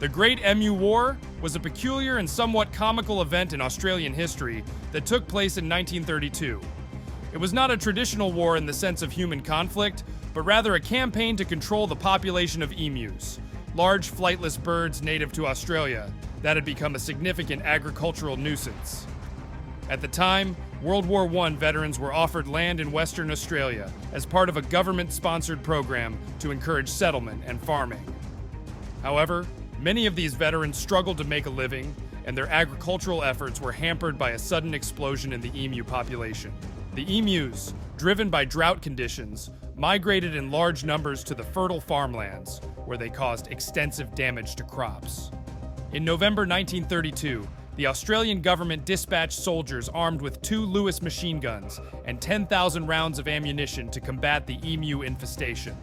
The Great Emu War was a peculiar and somewhat comical event in Australian history that took place in 1932. It was not a traditional war in the sense of human conflict, but rather a campaign to control the population of emus, large flightless birds native to Australia that had become a significant agricultural nuisance. At the time, World War I veterans were offered land in Western Australia as part of a government-sponsored program to encourage settlement and farming. However, many of these veterans struggled to make a living, and their agricultural efforts were hampered by a sudden explosion in the emu population. The emus, driven by drought conditions, migrated in large numbers to the fertile farmlands, where they caused extensive damage to crops. In November 1932, the Australian government dispatched soldiers armed with 2 Lewis machine guns and 10,000 rounds of ammunition to combat the emu infestation.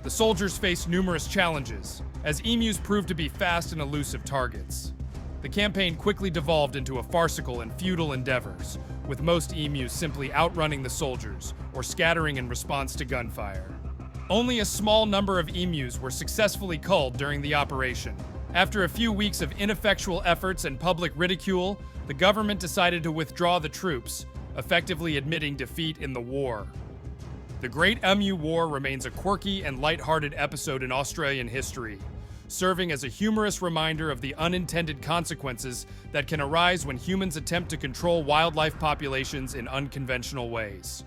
The soldiers faced numerous challenges, as emus proved to be fast and elusive targets. The campaign quickly devolved into a farcical and futile endeavors, with most emus simply outrunning the soldiers or scattering in response to gunfire. Only a small number of emus were successfully culled during the operation. After a few weeks of ineffectual efforts and public ridicule, the government decided to withdraw the troops, effectively admitting defeat in the war. The Great Emu War remains a quirky and lighthearted episode in Australian history, serving as a humorous reminder of the unintended consequences that can arise when humans attempt to control wildlife populations in unconventional ways.